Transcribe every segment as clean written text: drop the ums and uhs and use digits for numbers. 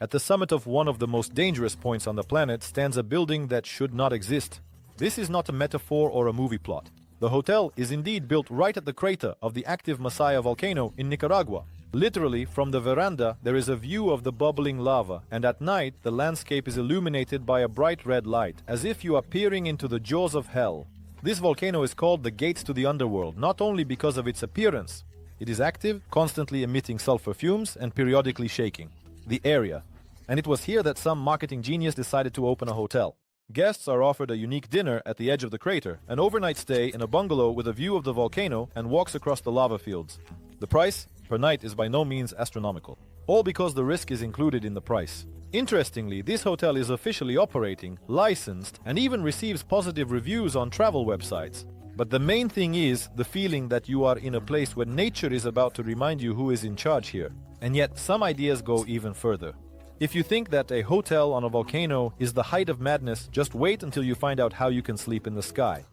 At the summit of one of the most dangerous points on the planet stands a building that should not exist. This is not a metaphor or a movie plot. The hotel is indeed built right at the crater of the active Masaya volcano in Nicaragua. Literally, from the veranda, there is a view of the bubbling lava, and at night, the landscape is illuminated by a bright red light, as if you are peering into the jaws of hell. This volcano is called the gates to the underworld, not only because of its appearance. It is active, constantly emitting sulfur fumes and periodically shaking the area. And it was here that some marketing genius decided to open a hotel. Guests are offered a unique dinner at the edge of the crater, an overnight stay in a bungalow with a view of the volcano and walks across the lava fields. The price per night is by no means astronomical, all because the risk is included in the price. Interestingly, this hotel is officially operating, licensed, and even receives positive reviews on travel websites. But the main thing is the feeling that you are in a place where nature is about to remind you who is in charge here. And yet, some ideas go even further. If you think that a hotel on a volcano is the height of madness, just wait until you find out how you can sleep in the sky.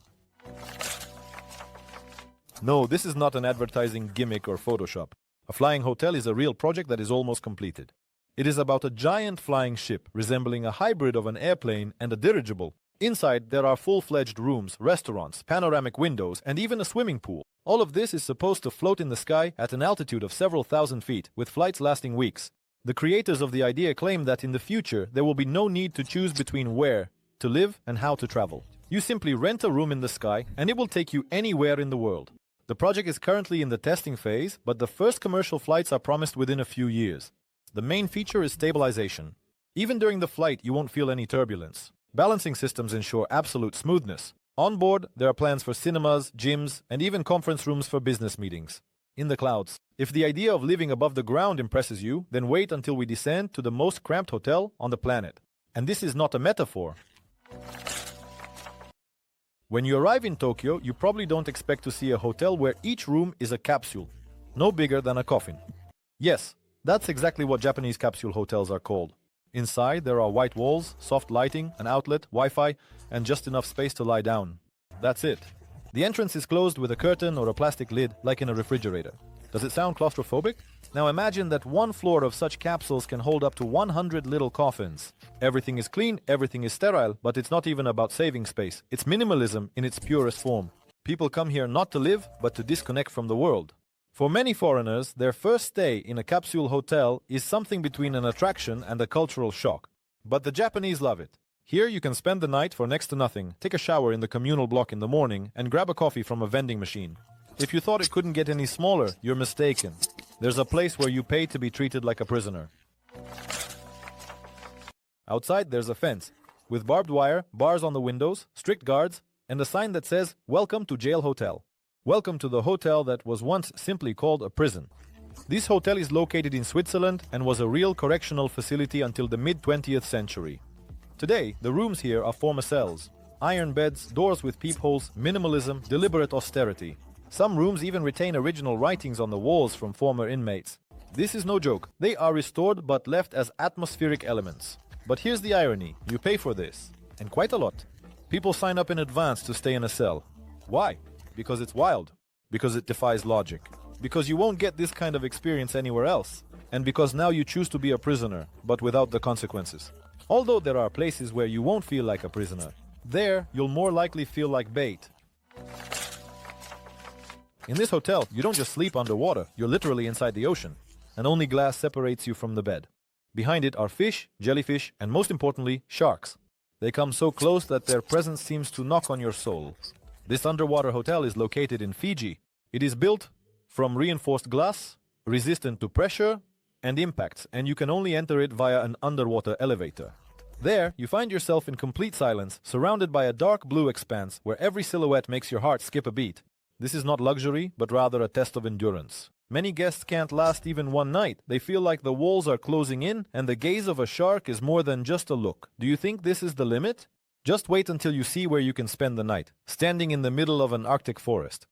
No, this is not an advertising gimmick or Photoshop. A flying hotel is a real project that is almost completed. It is about a giant flying ship resembling a hybrid of an airplane and a dirigible. Inside, there are full-fledged rooms, restaurants, panoramic windows, and even a swimming pool. All of this is supposed to float in the sky at an altitude of several thousand feet, with flights lasting weeks. The creators of the idea claim that in the future, there will be no need to choose between where to live and how to travel. You simply rent a room in the sky, and it will take you anywhere in the world. The project is currently in the testing phase, but the first commercial flights are promised within a few years. The main feature is stabilization. Even during the flight, you won't feel any turbulence. Balancing systems ensure absolute smoothness. On board, there are plans for cinemas, gyms, and even conference rooms for business meetings. In the clouds. If the idea of living above the ground impresses you, then wait until we descend to the most cramped hotel on the planet. And this is not a metaphor. When you arrive in Tokyo, you probably don't expect to see a hotel where each room is a capsule, no bigger than a coffin. Yes, that's exactly what Japanese capsule hotels are called. Inside, there are white walls, soft lighting, an outlet, Wi-Fi, and just enough space to lie down. That's it. The entrance is closed with a curtain or a plastic lid, like in a refrigerator. Does it sound claustrophobic? Now imagine that one floor of such capsules can hold up to 100 little coffins. Everything is clean, everything is sterile, but it's not even about saving space. It's minimalism in its purest form. People come here not to live, but to disconnect from the world. For many foreigners, their first stay in a capsule hotel is something between an attraction and a cultural shock. But the Japanese love it. Here you can spend the night for next to nothing, take a shower in the communal block in the morning, and grab a coffee from a vending machine. If you thought it couldn't get any smaller, you're mistaken. There's a place where you pay to be treated like a prisoner. Outside, there's a fence, with barbed wire, bars on the windows, strict guards, and a sign that says, "Welcome to Jail Hotel." Welcome to the hotel that was once simply called a prison. This hotel is located in Switzerland and was a real correctional facility until the mid-20th century. Today, the rooms here are former cells. Iron beds, doors with peepholes, minimalism, deliberate austerity. Some rooms even retain original writings on the walls from former inmates. This is no joke. They are restored but left as atmospheric elements. But here's the irony. You pay for this. And quite a lot. People sign up in advance to stay in a cell. Why? Because it's wild. Because it defies logic. Because you won't get this kind of experience anywhere else. And because now you choose to be a prisoner, but without the consequences. Although there are places where you won't feel like a prisoner. There, you'll more likely feel like bait. In this hotel, you don't just sleep underwater, you're literally inside the ocean, and only glass separates you from the bed. Behind it are fish, jellyfish, and most importantly, sharks. They come so close that their presence seems to knock on your soul. This underwater hotel is located in Fiji. It is built from reinforced glass, resistant to pressure and impacts, and you can only enter it via an underwater elevator. There, you find yourself in complete silence, surrounded by a dark blue expanse where every silhouette makes your heart skip a beat. This is not luxury, but rather a test of endurance. Many guests can't last even one night. They feel like the walls are closing in, and the gaze of a shark is more than just a look. Do you think this is the limit? Just wait until you see where you can spend the night, standing in the middle of an Arctic forest.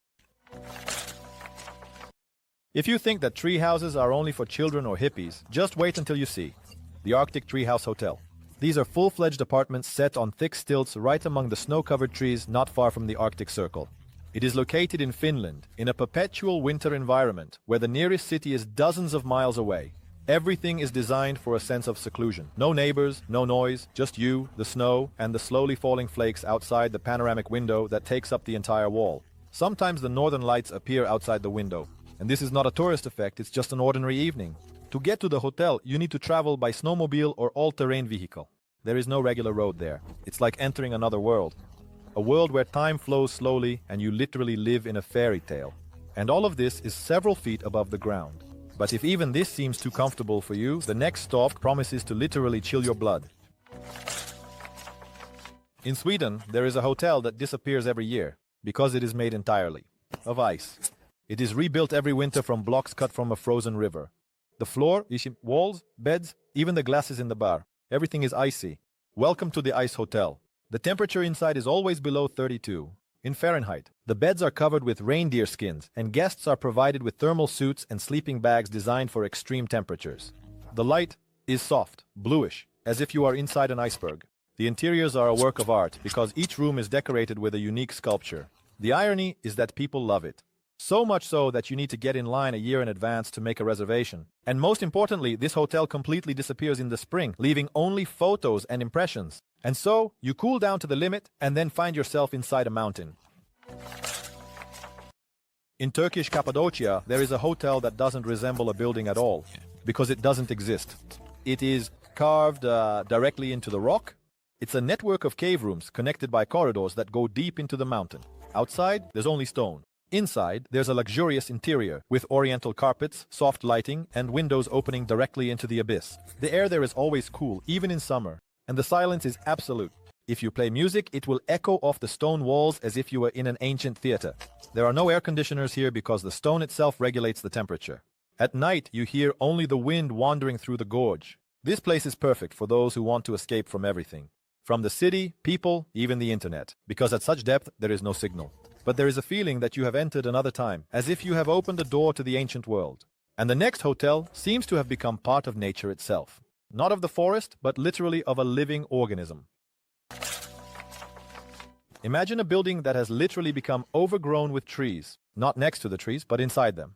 If you think that tree houses are only for children or hippies, just wait until you see the Arctic Treehouse Hotel. These are full-fledged apartments set on thick stilts right among the snow-covered trees not far from the Arctic Circle. It is located in Finland, in a perpetual winter environment, where the nearest city is dozens of miles away. Everything is designed for a sense of seclusion. No neighbors, no noise, just you, the snow, and the slowly falling flakes outside the panoramic window that takes up the entire wall. Sometimes the northern lights appear outside the window. And this is not a tourist effect, it's just an ordinary evening. To get to the hotel, you need to travel by snowmobile or all-terrain vehicle. There is no regular road there. It's like entering another world. A world where time flows slowly and you literally live in a fairy tale. And all of this is several feet above the ground. But if even this seems too comfortable for you, the next stop promises to literally chill your blood. In Sweden, there is a hotel that disappears every year because it is made entirely of ice. It is rebuilt every winter from blocks cut from a frozen river. The floor, walls, beds, even the glasses in the bar, everything is icy. Welcome to the Ice Hotel. The temperature inside is always below 32. In Fahrenheit, the beds are covered with reindeer skins, and guests are provided with thermal suits and sleeping bags designed for extreme temperatures. The light is soft, bluish, as if you are inside an iceberg. The interiors are a work of art because each room is decorated with a unique sculpture. The irony is that people love it. So much so that you need to get in line a year in advance to make a reservation. And most importantly, this hotel completely disappears in the spring, leaving only photos and impressions. And so, you cool down to the limit and then find yourself inside a mountain. In Turkish Cappadocia, there is a hotel that doesn't resemble a building at all, because it doesn't exist. It is carved directly into the rock. It's a network of cave rooms connected by corridors that go deep into the mountain. Outside, there's only stone. Inside, there's a luxurious interior with oriental carpets, soft lighting, and windows opening directly into the abyss. The air there is always cool, even in summer, and the silence is absolute. If you play music, it will echo off the stone walls as if you were in an ancient theater. There are no air conditioners here because the stone itself regulates the temperature. At night, you hear only the wind wandering through the gorge. This place is perfect for those who want to escape from everything. From the city, people, even the internet, because at such depth, there is no signal. But there is a feeling that you have entered another time, as if you have opened a door to the ancient world. And the next hotel seems to have become part of nature itself. Not of the forest, but literally of a living organism. Imagine a building that has literally become overgrown with trees. Not next to the trees, but inside them.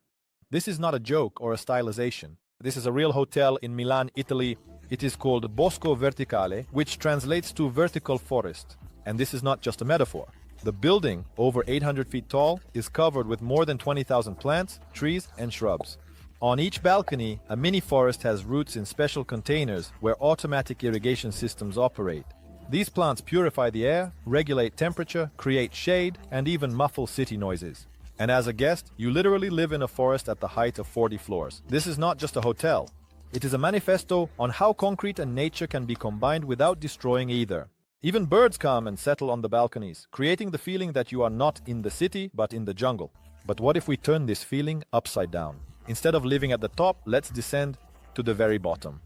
This is not a joke or a stylization. This is a real hotel in Milan, Italy. It is called Bosco Verticale, which translates to vertical forest. And this is not just a metaphor. The building, over 800 feet tall, is covered with more than 20,000 plants, trees, and shrubs. On each balcony, a mini forest has roots in special containers where automatic irrigation systems operate. These plants purify the air, regulate temperature, create shade, and even muffle city noises. And as a guest, you literally live in a forest at the height of 40 floors. This is not just a hotel. It is a manifesto on how concrete and nature can be combined without destroying either. Even birds come and settle on the balconies, creating the feeling that you are not in the city, but in the jungle. But what if we turn this feeling upside down? Instead of living at the top, let's descend to the very bottom.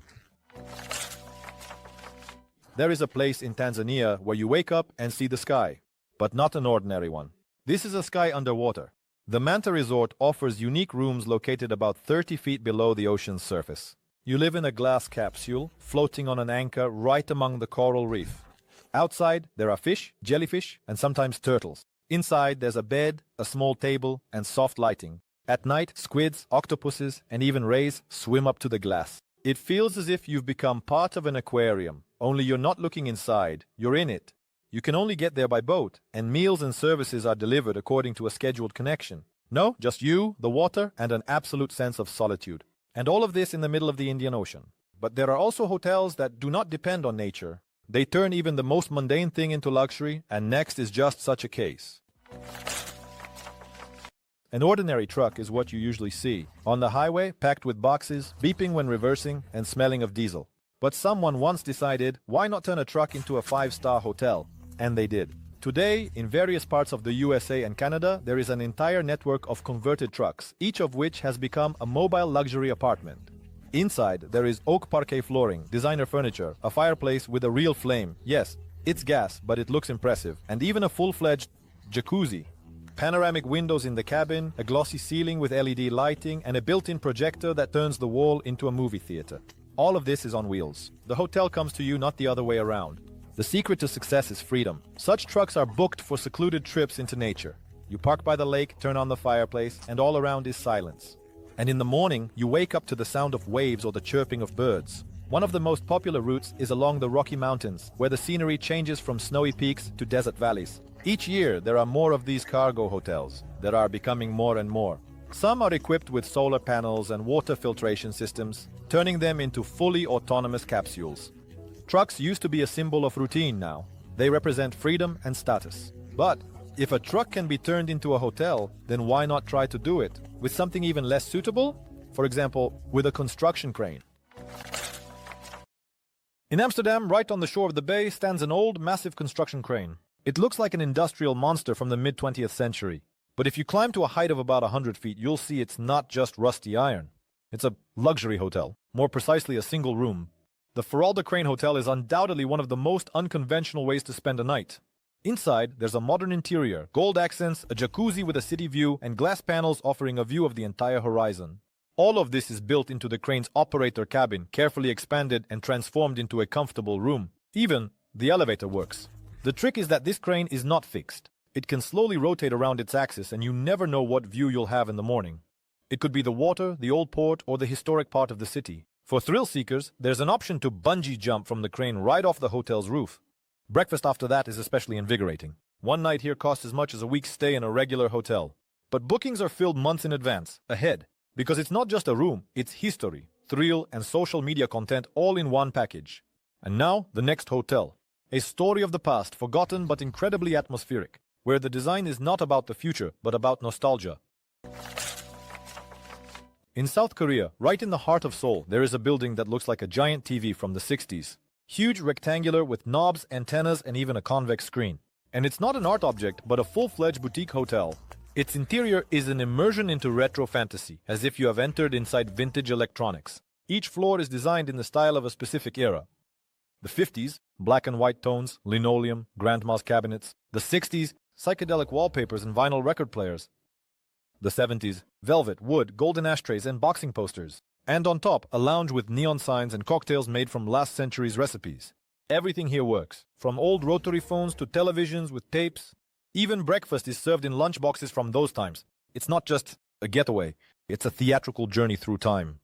There is a place in Tanzania where you wake up and see the sky, but not an ordinary one. This is a sky underwater. The Manta Resort offers unique rooms located about 30 feet below the ocean's surface. You live in a glass capsule, floating on an anchor right among the coral reef. Outside, there are fish, jellyfish, and sometimes turtles. Inside, there's a bed, a small table, and soft lighting. At night, squids, octopuses, and even rays swim up to the glass. It feels as if you've become part of an aquarium, only you're not looking inside, you're in it. You can only get there by boat, and meals and services are delivered according to a scheduled connection. No, just you, the water, and an absolute sense of solitude. And all of this in the middle of the Indian Ocean. But there are also hotels that do not depend on nature. They turn even the most mundane thing into luxury, and next is just such a case. An ordinary truck is what you usually see. On the highway, packed with boxes, beeping when reversing, and smelling of diesel. But someone once decided, why not turn a truck into a 5-star hotel? And they did. Today, in various parts of the USA and Canada, there is an entire network of converted trucks, each of which has become a mobile luxury apartment. Inside, there is oak parquet flooring, designer furniture, a fireplace with a real flame. Yes, it's gas, but it looks impressive. And even a full-fledged jacuzzi. Panoramic windows in the cabin, a glossy ceiling with LED lighting, and a built-in projector that turns the wall into a movie theater. All of this is on wheels. The hotel comes to you, not the other way around. The secret to success is freedom. Such trucks are booked for secluded trips into nature. You park by the lake, turn on the fireplace, and all around is silence. And in the morning, you wake up to the sound of waves or the chirping of birds. One of the most popular routes is along the Rocky Mountains, where the scenery changes from snowy peaks to desert valleys. Each year, there are more of these cargo hotels. There are becoming more and more. Some are equipped with solar panels and water filtration systems, turning them into fully autonomous capsules. Trucks used to be a symbol of routine now. They represent freedom and status. But if a truck can be turned into a hotel, then why not try to do it with something even less suitable? For example, with a construction crane. In Amsterdam, right on the shore of the bay, stands an old, massive construction crane. It looks like an industrial monster from the mid-20th century. But if you climb to a height of about 100 feet, you'll see it's not just rusty iron. It's a luxury hotel, more precisely a single room. The Veranda Crane Hotel is undoubtedly one of the most unconventional ways to spend a night. Inside, there's a modern interior, gold accents, a jacuzzi with a city view, and glass panels offering a view of the entire horizon. All of this is built into the crane's operator cabin, carefully expanded and transformed into a comfortable room. Even the elevator works. The trick is that this crane is not fixed. It can slowly rotate around its axis and you never know what view you'll have in the morning. It could be the water, the old port, or the historic part of the city. For thrill seekers, there's an option to bungee jump from the crane right off the hotel's roof. Breakfast after that is especially invigorating. One night here costs as much as a week's stay in a regular hotel. But bookings are filled months in advance, ahead. Because it's not just a room, it's history, thrill, and social media content all in one package. And now, the next hotel. A story of the past, forgotten but incredibly atmospheric, where the design is not about the future, but about nostalgia. In South Korea, right in the heart of Seoul, there is a building that looks like a giant TV from the 60s. Huge, rectangular, with knobs, antennas, and even a convex screen. And it's not an art object, but a full-fledged boutique hotel. Its interior is an immersion into retro fantasy, as if you have entered inside vintage electronics. Each floor is designed in the style of a specific era. The 50s, black and white tones, linoleum, grandma's cabinets. The 60s, psychedelic wallpapers and vinyl record players. The 70s, velvet, wood, golden ashtrays and boxing posters. And on top, a lounge with neon signs and cocktails made from last century's recipes. Everything here works, from old rotary phones to televisions with tapes. Even breakfast is served in lunchboxes from those times. It's not just a getaway, it's a theatrical journey through time.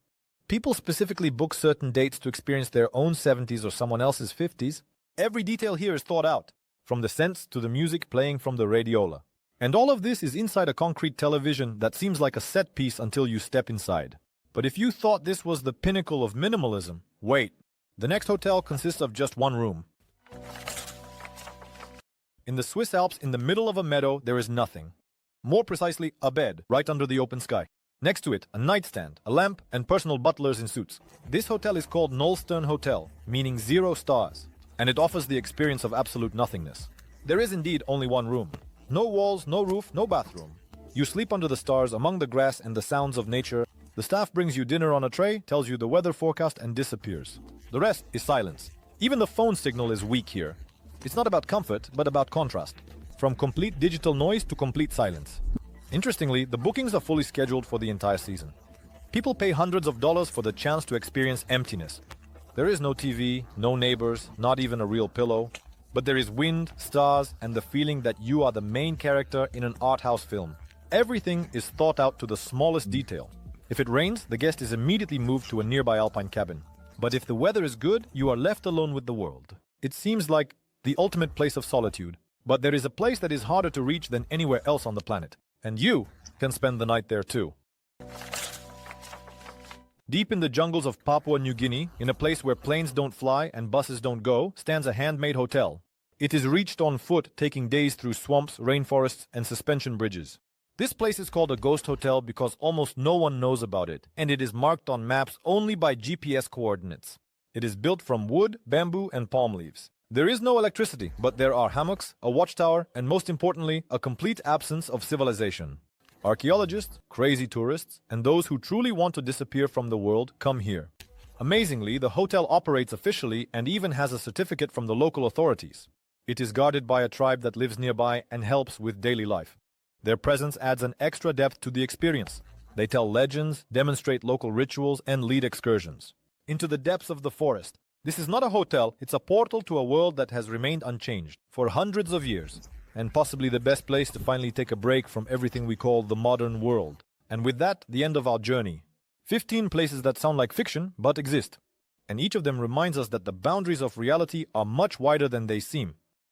People specifically book certain dates to experience their own 70s or someone else's 50s. Every detail here is thought out, from the scents to the music playing from the radiola. And all of this is inside a concrete television that seems like a set piece until you step inside. But if you thought this was the pinnacle of minimalism, wait. The next hotel consists of just one room. In the Swiss Alps, in the middle of a meadow, there is nothing. More precisely, a bed, right under the open sky. Next to it, a nightstand, a lamp, and personal butlers in suits. This hotel is called Nullstern Hotel, meaning 0 stars, and it offers the experience of absolute nothingness. There is indeed only one room. No walls, no roof, no bathroom. You sleep under the stars, among the grass and the sounds of nature. The staff brings you dinner on a tray, tells you the weather forecast, and disappears. The rest is silence. Even the phone signal is weak here. It's not about comfort, but about contrast. From complete digital noise to complete silence. Interestingly, the bookings are fully scheduled for the entire season. People pay hundreds of dollars for the chance to experience emptiness. There is no TV, no neighbors, not even a real pillow. But there is wind, stars, and the feeling that you are the main character in an art house film. Everything is thought out to the smallest detail. If it rains, the guest is immediately moved to a nearby alpine cabin. But if the weather is good, you are left alone with the world. It seems like the ultimate place of solitude. But there is a place that is harder to reach than anywhere else on the planet. And you can spend the night there too. Deep in the jungles of Papua New Guinea, in a place where planes don't fly and buses don't go, stands a handmade hotel. It is reached on foot, taking days through swamps, rainforests, and suspension bridges. This place is called a ghost hotel because almost no one knows about it, and it is marked on maps only by GPS coordinates. It is built from wood, bamboo, and palm leaves. There is no electricity, but there are hammocks, a watchtower, and most importantly, a complete absence of civilization. Archaeologists, crazy tourists, and those who truly want to disappear from the world come here. Amazingly, the hotel operates officially and even has a certificate from the local authorities. It is guarded by a tribe that lives nearby and helps with daily life. Their presence adds an extra depth to the experience. They tell legends, demonstrate local rituals, and lead excursions into the depths of the forest. This is not a hotel, it's a portal to a world that has remained unchanged for hundreds of years, and possibly the best place to finally take a break from everything we call the modern world And with that, the end of our journey. 15 places that sound like fiction, but exist. And each of them reminds us that the boundaries of reality are much wider than they seem.